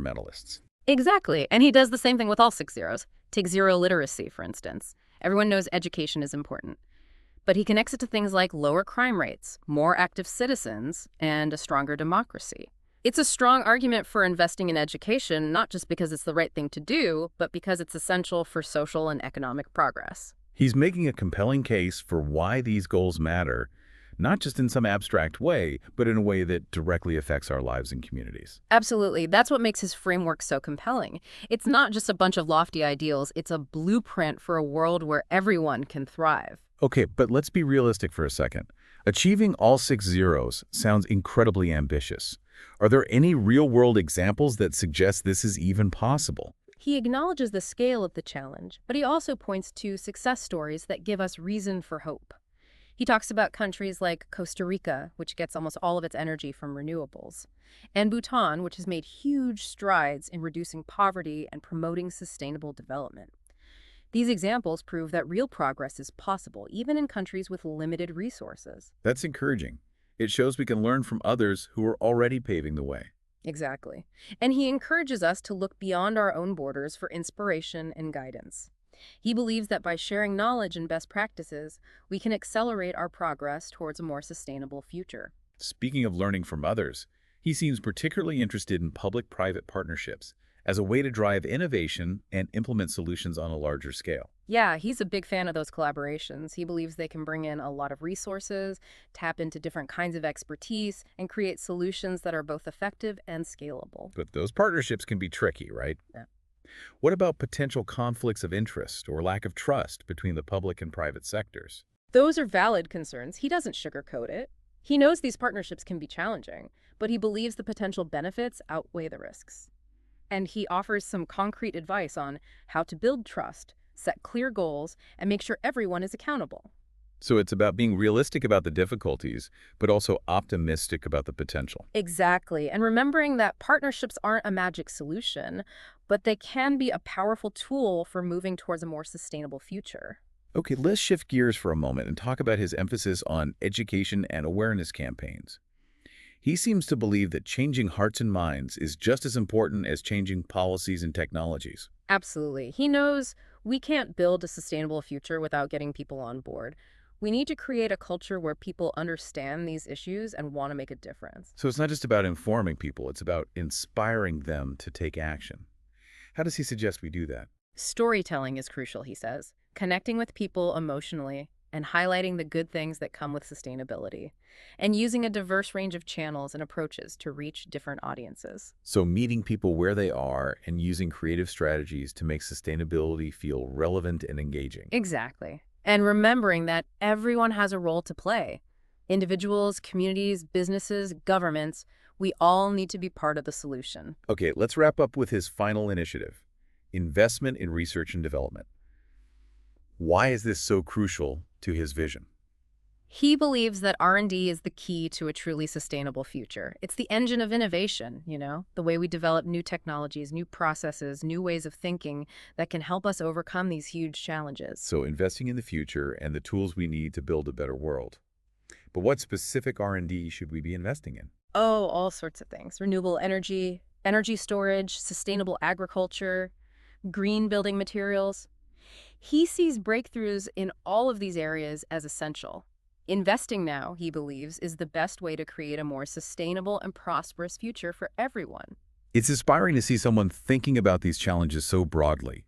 environmentalists. Exactly. And he does the same thing with all 6 zeros. Take zero literacy, for instance. Everyone knows education is important. But he connects it to things like lower crime rates, more active citizens, and a stronger democracy. It's a strong argument for investing in education, not just because it's the right thing to do, but because it's essential for social and economic progress. He's making a compelling case for why these goals matter, not just in some abstract way, but in a way that directly affects our lives and communities. Absolutely. That's what makes his framework so compelling. It's not just a bunch of lofty ideals, it's a blueprint for a world where everyone can thrive. Okay, but let's be realistic for a second. Achieving all 6 zeros sounds incredibly ambitious. Are there any real-world examples that suggest this is even possible? He acknowledges the scale of the challenge, but he also points to success stories that give us reason for hope. He talks about countries like Costa Rica, which gets almost all of its energy from renewables, and Bhutan, which has made huge strides in reducing poverty and promoting sustainable development. These examples prove that real progress is possible, even in countries with limited resources. That's encouraging. It shows we can learn from others who are already paving the way. Exactly. And he encourages us to look beyond our own borders for inspiration and guidance. He believes that by sharing knowledge and best practices, we can accelerate our progress towards a more sustainable future. Speaking of learning from others, he seems particularly interested in public-private partnerships as a way to drive innovation and implement solutions on a larger scale. Yeah, he's a big fan of those collaborations. He believes they can bring in a lot of resources, tap into different kinds of expertise, and create solutions that are both effective and scalable. But those partnerships can be tricky, right? Yeah. What about potential conflicts of interest or lack of trust between the public and private sectors? Those are valid concerns. He doesn't sugarcoat it. He knows these partnerships can be challenging, but he believes the potential benefits outweigh the risks. And he offers some concrete advice on how to build trust, set clear goals, and make sure everyone is accountable. So it's about being realistic about the difficulties, but also optimistic about the potential. Exactly. And remembering that partnerships aren't a magic solution, but they can be a powerful tool for moving towards a more sustainable future. Okay, let's shift gears for a moment and talk about his emphasis on education and awareness campaigns. He seems to believe that changing hearts and minds is just as important as changing policies and technologies. Absolutely. He knows we can't build a sustainable future without getting people on board. We need to create a culture where people understand these issues and want to make a difference. So it's not just about informing people, it's about inspiring them to take action. How does he suggest we do that? Storytelling is crucial, he says, connecting with people emotionally and highlighting the good things that come with sustainability, and using a diverse range of channels and approaches to reach different audiences. So meeting people where they are and using creative strategies to make sustainability feel relevant and engaging. Exactly. And remembering that everyone has a role to play. Individuals, communities, businesses, governments, we all need to be part of the solution. Okay, let's wrap up with his final initiative, investment in research and development. Why is this so crucial to his vision? He believes that R&D is the key to a truly sustainable future. It's the engine of innovation, the way we develop new technologies, new processes, new ways of thinking that can help us overcome these huge challenges. So investing in the future and the tools we need to build a better world. But what specific R&D should we be investing in? Oh, all sorts of things. Renewable energy, energy storage, sustainable agriculture, green building materials. He sees breakthroughs in all of these areas as essential. Investing now, he believes, is the best way to create a more sustainable and prosperous future for everyone. It's inspiring to see someone thinking about these challenges so broadly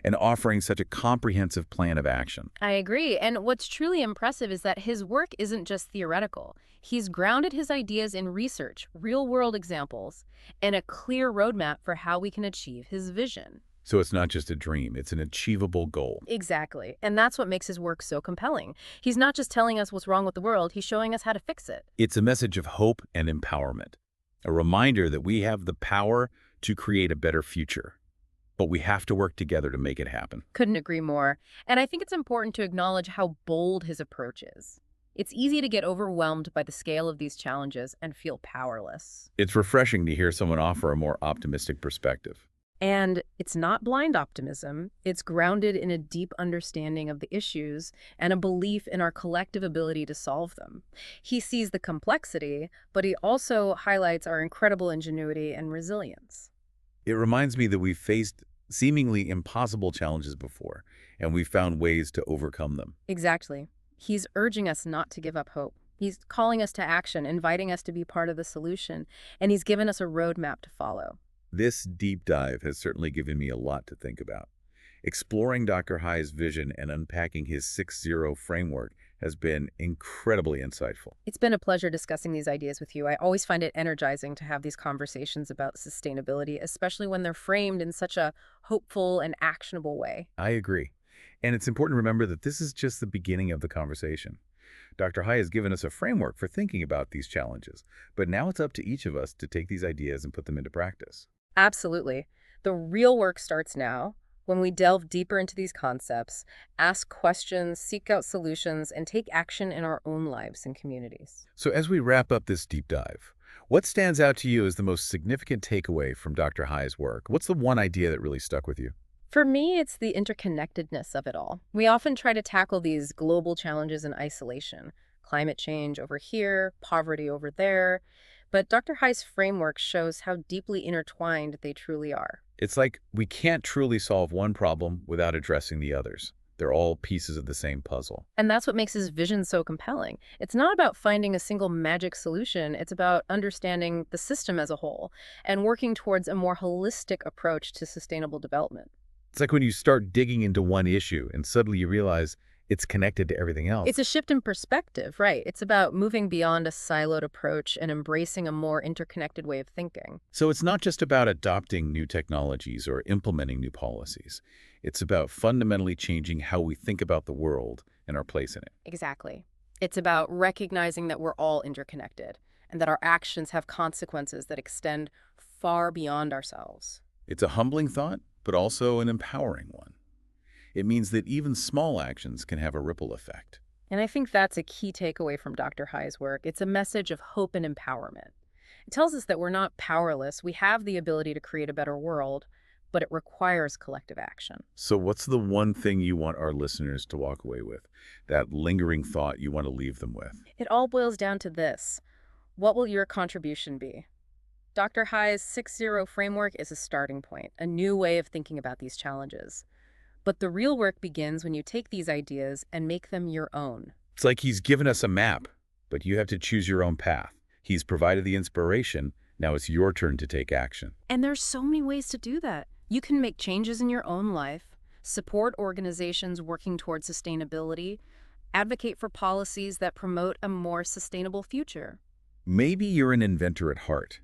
and offering such a comprehensive plan of action. I agree. And what's truly impressive is that his work isn't just theoretical. He's grounded his ideas in research, real-world examples, and a clear roadmap for how we can achieve his vision. So it's not just a dream, it's an achievable goal. Exactly. And that's what makes his work so compelling. He's not just telling us what's wrong with the world, he's showing us how to fix it. It's a message of hope and empowerment, a reminder that we have the power to create a better future. But we have to work together to make it happen. Couldn't agree more. And I think it's important to acknowledge how bold his approach is. It's easy to get overwhelmed by the scale of these challenges and feel powerless. It's refreshing to hear someone offer a more optimistic perspective. And it's not blind optimism. It's grounded in a deep understanding of the issues and a belief in our collective ability to solve them. He sees the complexity, but he also highlights our incredible ingenuity and resilience. It reminds me that we've faced seemingly impossible challenges before, and we've found ways to overcome them. Exactly. He's urging us not to give up hope. He's calling us to action, inviting us to be part of the solution, and he's given us a roadmap to follow. This deep dive has certainly given me a lot to think about. Exploring Dr. Hai's vision and unpacking his 6-0 framework has been incredibly insightful. It's been a pleasure discussing these ideas with you. I always find it energizing to have these conversations about sustainability, especially when they're framed in such a hopeful and actionable way. I agree. And it's important to remember that this is just the beginning of the conversation. Dr. Hai has given us a framework for thinking about these challenges, but now it's up to each of us to take these ideas and put them into practice. Absolutely. The real work starts now when we delve deeper into these concepts, ask questions, seek out solutions, and take action in our own lives and communities. So as we wrap up this deep dive, what stands out to you as the most significant takeaway from Dr. Hai's work? What's the one idea that really stuck with you? For me, it's the interconnectedness of it all. We often try to tackle these global challenges in isolation. Climate change over here, poverty over there. But Dr. Hai's framework shows how deeply intertwined they truly are. It's like we can't truly solve one problem without addressing the others. They're all pieces of the same puzzle. And that's what makes his vision so compelling. It's not about finding a single magic solution. It's about understanding the system as a whole and working towards a more holistic approach to sustainable development. It's like when you start digging into one issue and suddenly you realize it's connected to everything else. It's a shift in perspective, right? It's about moving beyond a siloed approach and embracing a more interconnected way of thinking. So it's not just about adopting new technologies or implementing new policies. It's about fundamentally changing how we think about the world and our place in it. Exactly. It's about recognizing that we're all interconnected and that our actions have consequences that extend far beyond ourselves. It's a humbling thought, but also an empowering one. It means that even small actions can have a ripple effect. And I think that's a key takeaway from Dr. Hai's work. It's a message of hope and empowerment. It tells us that we're not powerless. We have the ability to create a better world, but it requires collective action. So what's the one thing you want our listeners to walk away with? That lingering thought you want to leave them with? It all boils down to this. What will your contribution be? Dr. Hai's 6-0 framework is a starting point, a new way of thinking about these challenges. But the real work begins when you take these ideas and make them your own. It's like he's given us a map, but you have to choose your own path. He's provided the inspiration. Now it's your turn to take action. And there's so many ways to do that. You can make changes in your own life, support organizations working towards sustainability, advocate for policies that promote a more sustainable future. Maybe you're an inventor at heart.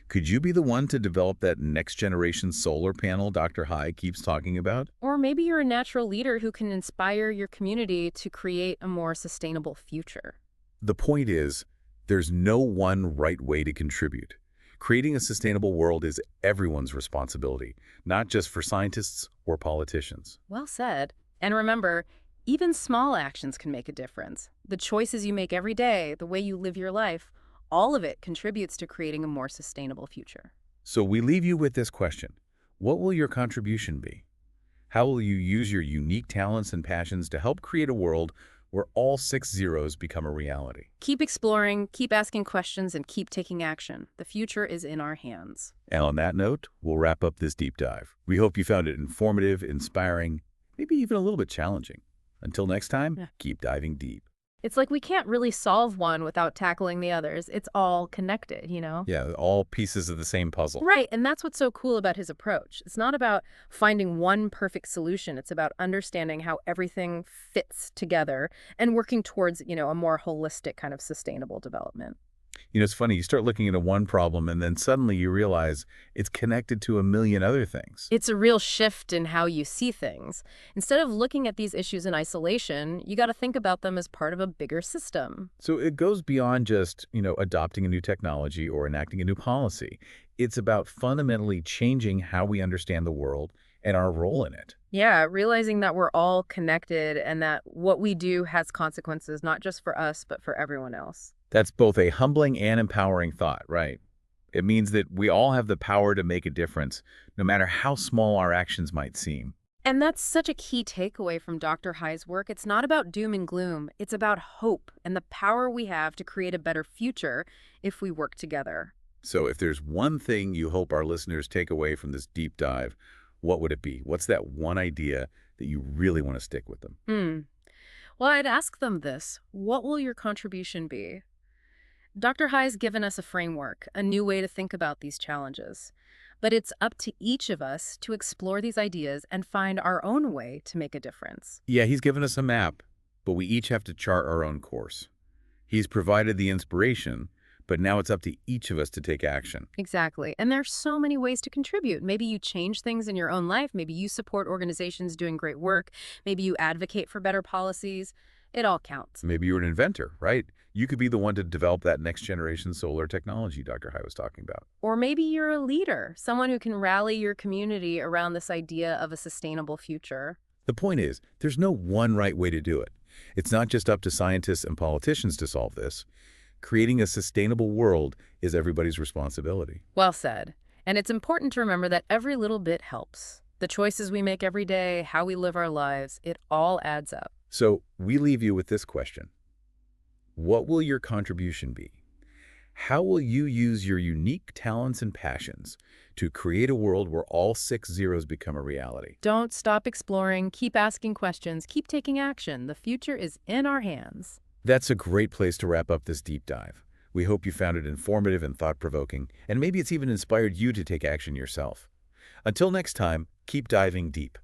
Could you be the one to develop that next-generation solar panel Dr. Hai keeps talking about? Or maybe you're a natural leader who can inspire your community to create a more sustainable future. The point is, there's no one right way to contribute. Creating a sustainable world is everyone's responsibility, not just for scientists or politicians. Well said. And remember, even small actions can make a difference. The choices you make every day, the way you live your life, all of it contributes to creating a more sustainable future. So we leave you with this question. What will your contribution be? How will you use your unique talents and passions to help create a world where all 6 zeros become a reality? Keep exploring, keep asking questions, and keep taking action. The future is in our hands. And on that note, we'll wrap up this deep dive. We hope you found it informative, inspiring, maybe even a little bit challenging. Until next time, keep diving deep. It's like we can't really solve one without tackling the others. It's all connected, you know? Yeah, all pieces of the same puzzle. Right, and that's what's so cool about his approach. It's not about finding one perfect solution. It's about understanding how everything fits together and working towards, a more holistic kind of sustainable development. It's funny, you start looking into one problem and then suddenly you realize it's connected to a million other things. It's a real shift in how you see things. Instead of looking at these issues in isolation, you got to think about them as part of a bigger system. So it goes beyond just, adopting a new technology or enacting a new policy. It's about fundamentally changing how we understand the world and our role in it. Yeah, realizing that we're all connected and that what we do has consequences, not just for us, but for everyone else. That's both a humbling and empowering thought, right? It means that we all have the power to make a difference, no matter how small our actions might seem. And that's such a key takeaway from Dr. Hai's work. It's not about doom and gloom. It's about hope and the power we have to create a better future if we work together. So if there's one thing you hope our listeners take away from this deep dive, what would it be? What's that one idea that you really want to stick with them? Hmm. Well, I'd ask them this. What will your contribution be? Dr. Hai's given us a framework, a new way to think about these challenges. But it's up to each of us to explore these ideas and find our own way to make a difference. Yeah, he's given us a map, but we each have to chart our own course. He's provided the inspiration, but now it's up to each of us to take action. Exactly. And there's so many ways to contribute. Maybe you change things in your own life. Maybe you support organizations doing great work. Maybe you advocate for better policies. It all counts. Maybe you're an inventor, right? You could be the one to develop that next generation solar technology Dr. Hai was talking about. Or maybe you're a leader, someone who can rally your community around this idea of a sustainable future. The point is, there's no one right way to do it. It's not just up to scientists and politicians to solve this. Creating a sustainable world is everybody's responsibility. Well said. And it's important to remember that every little bit helps. The choices we make every day, how we live our lives, it all adds up. So we leave you with this question. What will your contribution be? How will you use your unique talents and passions to create a world where all 6 zeros become a reality? Don't stop exploring, keep asking questions, keep taking action. The future is in our hands. That's a great place to wrap up this deep dive. We hope you found it informative and thought-provoking, and maybe it's even inspired you to take action yourself. Until next time, keep diving deep.